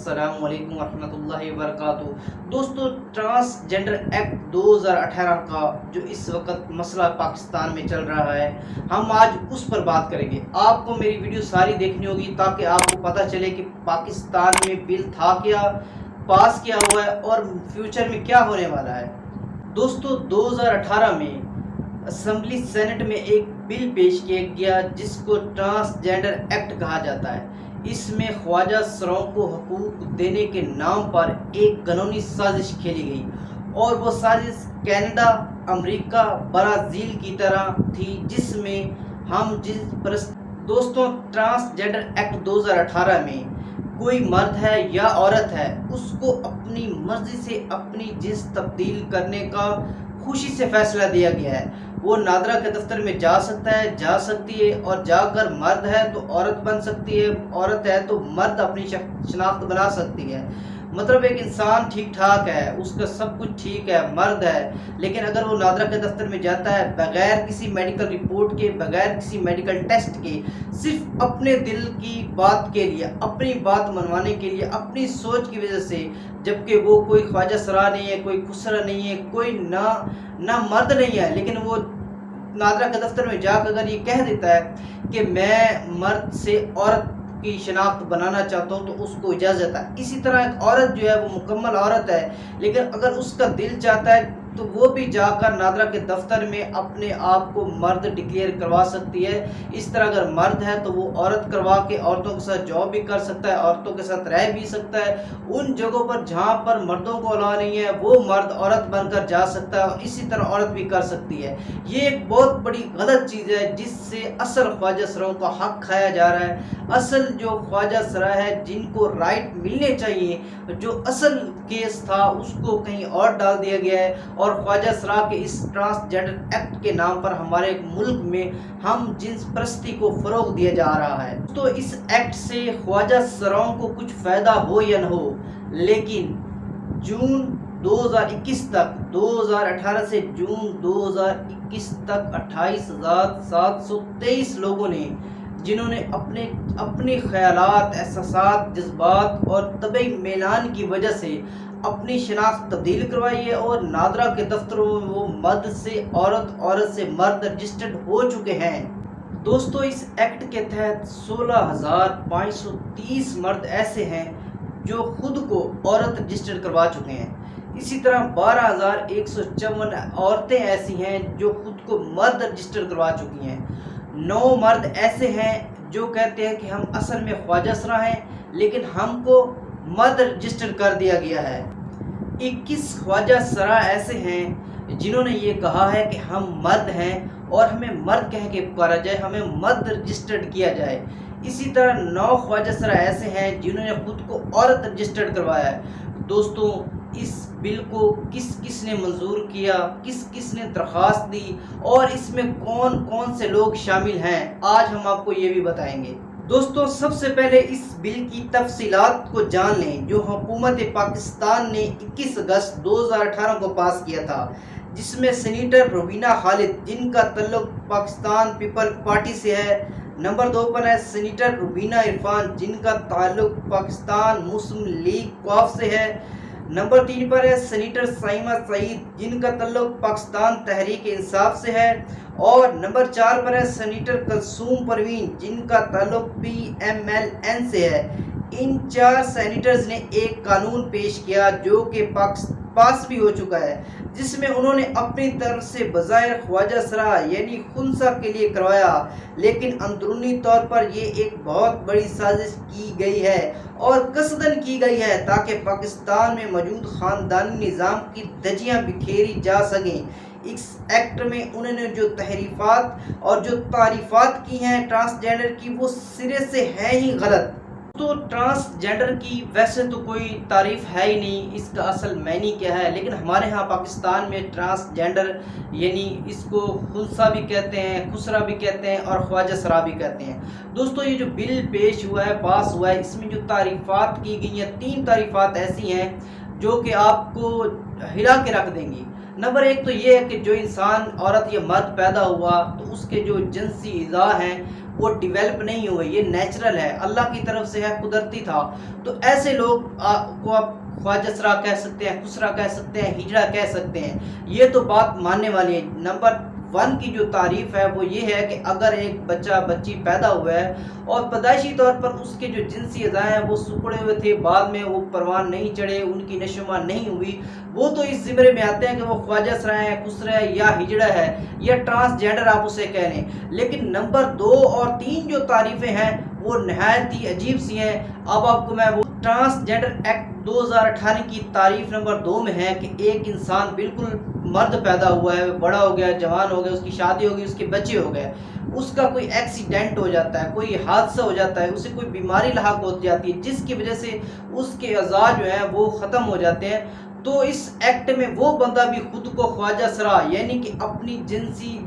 السلام علیکم ورحمۃ اللہ وبرکاتہ۔ دوستو، ٹرانسجنڈر ایکٹ 2018 کا جو اس وقت مسئلہ پاکستان میں چل رہا ہے، ہم آج اس پر بات کریں گے۔ آپ کو میری ویڈیو ساری دیکھنی ہوگی تاکہ آپ کو پتہ چلے کہ پاکستان میں بل تھا کیا، پاس کیا ہوا ہے اور فیوچر میں کیا ہونے والا ہے۔ دوستو، 2018 میں اسمبلی سینٹ میں ایک بل پیش کیا گیا جس کو ٹرانسجنڈر ایکٹ کہا جاتا ہے۔ اس میں خواجہ سراؤں کو حقوق دینے کے نام پر ایک قانونی سازش کھیلی گئی اور وہ سازش کینیڈا، امریکہ، برازیل کی طرح تھی جس میں ہم جنس پرست۔ دوستوں، ٹرانسجنڈر ایکٹ 2018 میں کوئی مرد ہے یا عورت ہے، اس کو اپنی مرضی سے اپنی جنس تبدیل کرنے کا خوشی سے فیصلہ دیا گیا ہے۔ وہ نادرا کے دفتر میں جا سکتا ہے، جا سکتی ہے، اور جا کر مرد ہے تو عورت بن سکتی ہے، عورت ہے تو مرد اپنی شناخت بنا سکتی ہے۔ مطلب ایک انسان ٹھیک ٹھاک ہے، اس کا سب کچھ ٹھیک ہے، مرد ہے، لیکن اگر وہ نادرا کے دفتر میں جاتا ہے بغیر کسی میڈیکل رپورٹ کے، بغیر کسی میڈیکل ٹیسٹ کے، صرف اپنے دل کی بات کے لیے، اپنی بات منوانے کے لیے، اپنی سوچ کی وجہ سے، جبکہ وہ کوئی خواجہ سرا نہیں ہے، کوئی خسرا نہیں ہے، کوئی نہ مرد نہیں ہے، لیکن وہ نادرا کے دفتر میں جا کر اگر یہ کہہ دیتا ہے کہ میں مرد سے عورت کی شناخت بنانا چاہتا ہوں تو اس کو اجازت ہے۔ اسی طرح ایک عورت جو ہے وہ مکمل عورت ہے، لیکن اگر اس کا دل چاہتا ہے تو وہ بھی جا کر نادرا کے دفتر میں اپنے آپ کو مرد ڈکلیئر کروا سکتی ہے۔ اس طرح اگر مرد ہے تو وہ عورت کروا کے عورتوں کے ساتھ جاب بھی کر سکتا ہے، عورتوں کے ساتھ رہ بھی سکتا ہے۔ ان جگہوں پر جہاں پر مردوں کو الاؤ نہیں ہے وہ مرد عورت بن کر جا سکتا ہے، اور اسی طرح عورت بھی کر سکتی ہے۔ یہ ایک بہت بڑی غلط چیز ہے جس سے اصل خواجہ سراؤں کا حق کھایا جا رہا ہے۔ اصل جو خواجہ سرا ہے جن کو رائٹ ملنے چاہیے، جو اصل کیس تھا اس کو کہیں اور ڈال دیا گیا ہے، اور خواجہ سرا کے اس ٹرانسجنڈر ایکٹ کے نام پر ہمارے ملک میں ہم جنس پرستی کو فروغ دیا جا رہا ہے۔ تو اس ایکٹ سے خواجہ سراؤں کو کچھ فائدہ ہو یا نہ ہو، لیکن جون 2021 تک، 2018 سے جون 2021 تک 28,723 لوگوں نے، جنہوں نے اپنے خیالات، احساسات، جذبات اور طبعی میلان کی وجہ سے اپنی شناخت تبدیل کروائی ہے، اور نادرا کے دفتروں میں وہ مرد سے عورت، عورت سے مرد رجسٹرڈ ہو چکے ہیں۔ دوستو، اس ایکٹ کے تحت 16,530 مرد ایسے ہیں جو خود کو عورت رجسٹر کروا چکے ہیں۔ اسی طرح 12,154 عورتیں ایسی ہیں جو خود کو مرد رجسٹر کروا چکی ہیں۔ 9 مرد ایسے ہیں جو کہتے ہیں کہ ہم اصل میں خواجہ سرا ہیں لیکن ہم کو مرد رجسٹر کر دیا گیا ہے۔ 21 خواجہ سرا ایسے ہیں جنہوں نے یہ کہا ہے کہ ہم مرد ہیں اور ہمیں مرد کہہ کے پکارا جائے، ہمیں مرد رجسٹرڈ کیا جائے۔ اسی طرح 9 خواجہ سرا ایسے ہیں جنہوں نے خود کو عورت رجسٹرڈ کروایا ہے۔ دوستوں، اس بل کو کس نے منظور کیا، کس نے درخواست دی، اور اس میں کون کون سے لوگ شامل ہیں، آج ہم آپ کو یہ بھی بتائیں گے۔ دوستوں، سب سے پہلے اس بل کی تفصیلات کو جان لیں جو حکومت پاکستان نے 21 اگست 2018 کو پاس کیا تھا، جس میں سینیٹر روبینہ خالد جن کا تعلق پاکستان پیپل پارٹی سے ہے، نمبر 2 پر ہے سینیٹر روبینہ عرفان جن کا تعلق پاکستان مسلم لیگ قوف سے ہے، نمبر 3 پر ہے سینیٹر سائمہ سعید جن کا تعلق پاکستان تحریک انصاف سے ہے، اور نمبر 4 پر ہے سینیٹر کلثوم پروین جن کا تعلق PMLN سے ہے۔ ان 4 سینیٹرز نے ایک قانون پیش کیا جو کہ پاس بھی ہو چکا ہے، جس میں انہوں نے اپنی طرف سے بظاہر خواجہ سرا یعنی خنثی کے لیے کروایا، لیکن اندرونی طور پر یہ ایک بہت بڑی سازش کی گئی ہے اور قصداً کی گئی ہے تاکہ پاکستان میں موجود خاندانی نظام کی دھجیاں بکھیری جا سکیں۔ اس ایکٹ میں انہوں نے جو تحریفات اور جو تعریفات کی ہیں ٹرانسجنڈر کی، وہ سرے سے ہیں ہی غلط۔ تو ٹرانسجنڈر کی ویسے تو کوئی تعریف ہے ہی نہیں، اس کا اصل معنی کیا ہے، لیکن ہمارے ہاں پاکستان میں ٹرانسجنڈر یعنی اس کو خنثی بھی کہتے ہیں، خسرا بھی کہتے ہیں، اور خواجہ سرا بھی کہتے ہیں۔ دوستو، یہ جو بل پیش ہوا ہے، پاس ہوا ہے، اس میں جو تعریفات کی گئی ہیں 3 تعریفات ایسی ہیں جو کہ آپ کو ہلا کے رکھ دیں گی۔ نمبر 1 تو یہ ہے کہ جو انسان عورت یا مرد پیدا ہوا تو اس کے جو جنسی اعضاء ہیں وہ ڈیولپ نہیں ہوئے، یہ نیچرل ہے، اللہ کی طرف سے ہے، قدرتی تھا۔ تو ایسے لوگ کو آپ خواجہ سرا کہہ سکتے ہیں، خسرا کہہ سکتے ہیں، ہجڑا کہہ سکتے ہیں، یہ تو بات ماننے والی ہے۔ نمبر 1 کی جو تعریف ہے وہ یہ ہے کہ اگر ایک بچہ بچی پیدا ہوا ہے اور پیدائشی طور پر اس کے جو جنسی اعضاء ہیں وہ سکڑے ہوئے تھے، بعد میں وہ پروان نہیں چڑھے، ان کی نشوما نہیں ہوئی، وہ تو اس زمرے میں آتے ہیں کہ وہ خواجہ سرا ہے، خسرا ہے یا ہجڑا ہے یا ٹرانسجینڈر آپ اسے کہہ لیں۔ لیکن نمبر 2 اور 3 جو تعریفیں ہیں وہ نہایت ہی عجیب سی ہیں۔ اب آپ کو میں وہ ٹرانسجینڈر ایکٹ 2018 کی تعریف نمبر 2 میں ہے کہ ایک انسان بالکل مرد پیدا ہوا ہے، بڑا ہو گیا، جوان ہو گیا، اس کی شادی ہو گئی، اس کے بچے ہو گئے، اس کا کوئی ایکسیڈنٹ ہو جاتا ہے، کوئی حادثہ ہو جاتا ہے، اسے کوئی بیماری لاحق ہو جاتی ہے جس کی وجہ سے اس کے اعضاء جو ہیں وہ ختم ہو جاتے ہیں، تو اس ایکٹ میں وہ بندہ بھی خود کو خواجہ سرا یعنی کہ اپنی جنسی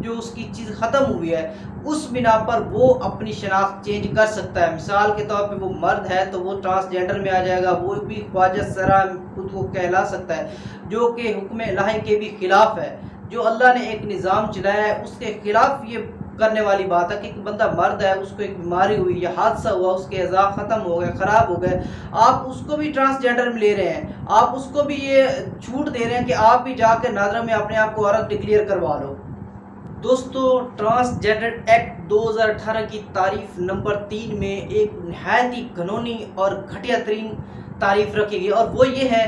جو اس کی چیز ختم ہوئی ہے اس بنا پر وہ اپنی شناخت چینج کر سکتا ہے۔ مثال کے طور پہ وہ مرد ہے تو وہ ٹرانسجینڈر میں آ جائے گا، وہ بھی خواجہ سرا خود کو کہلا سکتا ہے، جو کہ حکم الہی کے بھی خلاف ہے۔ جو اللہ نے ایک نظام چلایا ہے اس کے خلاف یہ کرنے والی بات ہے کہ ایک بندہ مرد ہے، اس کو ایک بیماری ہوئی یا حادثہ ہوا، اس کے اعضاء ختم ہو گئے، خراب ہو گئے، آپ اس کو بھی ٹرانسجینڈر میں لے رہے ہیں، آپ اس کو بھی یہ چھوٹ دے رہے ہیں کہ آپ بھی جا کے نادرہ میں اپنے آپ کو عورت ڈکلیئر کروا لو۔ دوستو، ٹرانسجینڈر ایکٹ 2018 کی تعریف نمبر 3 میں ایک نہایت ہی قانونی اور گھٹیا ترین تعریف رکھی گئی، اور وہ یہ ہے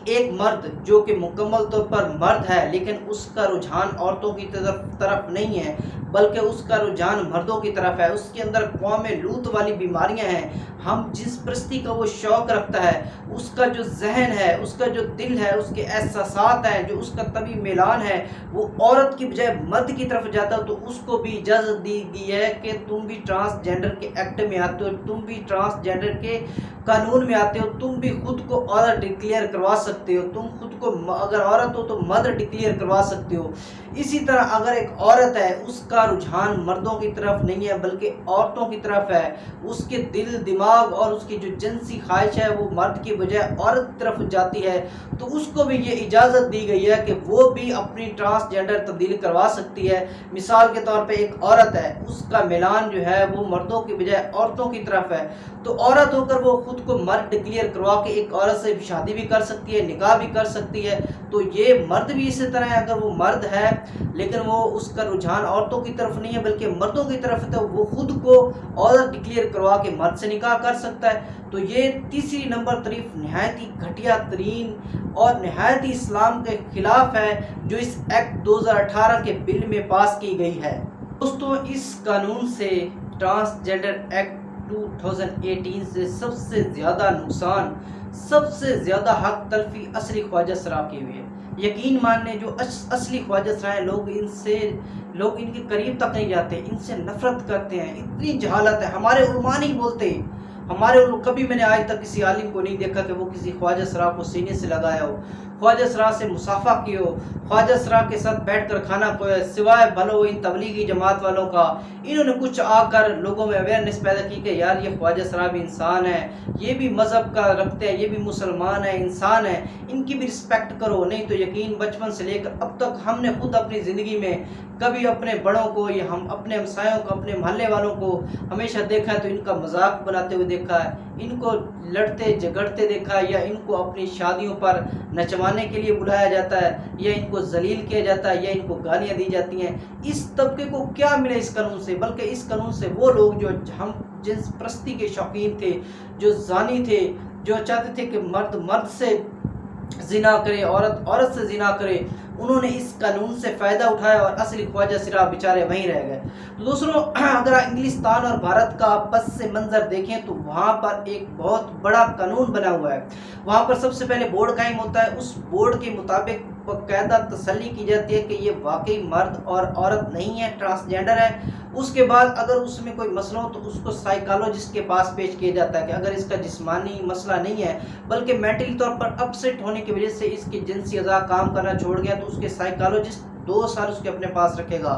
ایک مرد جو کہ مکمل طور پر مرد ہے لیکن اس کا رجحان عورتوں کی طرف نہیں ہے بلکہ اس کا رجحان مردوں کی طرف ہے، اس کے اندر قوم لوط والی بیماریاں ہیں، ہم جنس پرستی کا وہ شوق رکھتا ہے، اس کا جو ذہن ہے، اس کا جو دل ہے، اس کے احساسات ہیں، جو اس کا طبی میلان ہے وہ عورت کی بجائے مرد کی طرف جاتا ہے، تو اس کو بھی اجازت دی گئی ہے کہ تم بھی ٹرانسجینڈر کے ایکٹ میں آتے ہو، تم بھی ٹرانسجینڈر کے قانون میں آتے ہو، تم بھی خود کو عورت ڈکلیئر کروا سکتے ہو، تم خود کو اگر عورت ہو تو مرد ڈکلیئر کروا سکتے ہو۔ اسی طرح اگر ایک عورت ہے اس کا رجحان مردوں کی طرف نہیں ہے بلکہ عورتوں کی طرف ہے، اس کے دل دماغ اور اس کی جو جنسی خواہش ہے وہ مرد کی بجائے عورت کی طرف جاتی ہے، تو اس کو بھی یہ اجازت دی گئی ہے کہ وہ بھی اپنی ٹرانسجینڈر تبدیل کروا سکتی ہے۔ مثال کے طور پہ ایک عورت ہے، اس کا میلان جو ہے وہ مردوں کی بجائے عورتوں کی طرف ہے، تو عورت ہو کر وہ خود کو مرد ڈکلیئر کروا کے ایک عورت سے شادی بھی کر سکتی ہے، نکاح بھی کر سکتی ہے۔ تو یہ مرد بھی اسی طرح ہے، اگر وہ مرد ہے لیکن وہ اس کا رجحان عورتوں کی طرف نہیں ہے بلکہ مردوں کی طرف ہے تو وہ خود کو عورت ڈکلیئر کروا کے مرد سے نکاح کر سکتا ہے۔ تو یہ تیسری نمبر تعریف نہایت ہی گھٹیا ترین اور نہایت ہی اسلام کے خلاف ہے جو اس ایکٹ 2018 کے بل میں پاس کی گئی ہے۔ دوستوں، اس قانون سے ٹرانسجینڈر ایکٹ 2018 سے سب سے زیادہ نقصان، سب سے زیادہ حق تلفی اصلی خواجہ سرا کی ہوئی ہے۔ یقین ماننے جو اصلی خواجہ سرا ہیں لوگ ان کے قریب تک نہیں جاتے، ان سے نفرت کرتے ہیں، اتنی جہالت ہے، ہمارے علماء نہیں بولتے، کبھی میں نے آج تک کسی عالم کو نہیں دیکھا کہ وہ کسی خواجہ سرا کو سینے سے لگایا ہو، خواجہ سرا سے مصافحہ کی ہو، خواجہ سرا کے ساتھ بیٹھ کر کھانا کھویا، سوائے بھلو ان تبلیغی جماعت والوں کا۔ انہوں نے کچھ آ کر لوگوں میں اویئرنیس پیدا کی کہ یار یہ خواجہ سرا بھی انسان ہے، یہ بھی مذہب کا رکھتے ہیں، یہ بھی مسلمان ہیں، انسان ہیں، ان کی بھی رسپیکٹ کرو۔ نہیں تو یقین بچپن سے لے کر اب تک ہم نے خود اپنی زندگی میں کبھی اپنے بڑوں کو یا ہم اپنے ہمسایوں کو، اپنے محلے والوں کو ہمیشہ دیکھا ہے تو ان کا مذاق بناتے ہوئے دیکھا ہے، ان کو لڑتے جھگڑتے دیکھا ہے، یا ان کو اپنی شادیوں پر نچوانے کے لیے بلایا جاتا ہے، یا ان کو ذلیل کیا جاتا ہے، یا ان کو گالیاں دی جاتی ہیں۔ اس طبقے کو کیا ملے اس قانون سے؟ بلکہ اس قانون سے وہ لوگ جو ہم جنس پرستی کے شوقین تھے، جو زانی تھے، جو چاہتے تھے کہ مرد مرد سے زنا کرے، عورت عورت سے زنا کرے، انہوں نے اس قانون سے فائدہ اٹھایا اور اصلی خواجہ سرا بیچارے وہیں رہ گئے۔ تو دوستوں، اگر انگلستان اور بھارت کا پس سے منظر دیکھیں تو وہاں پر ایک بہت بڑا قانون بنا ہوا ہے۔ وہاں پر سب سے پہلے بورڈ قائم ہوتا ہے، اس بورڈ کے مطابق باقاعدہ تسلی کی جاتی ہے کہ یہ واقعی مرد اور عورت نہیں ہے، ٹرانسجینڈر ہے۔ اس کے بعد اگر اس میں کوئی مسئلہ ہو تو اس کو سائیکالوجسٹ کے پاس پیش کیا جاتا ہے کہ اگر اس کا جسمانی مسئلہ نہیں ہے بلکہ مینٹلی طور پر اپسیٹ ہونے کی وجہ سے اس کی جنسی اعضاء کام کرنا چھوڑ گیا تو اس کے سائیکالوجسٹ 2 سال اس کے اپنے پاس رکھے گا۔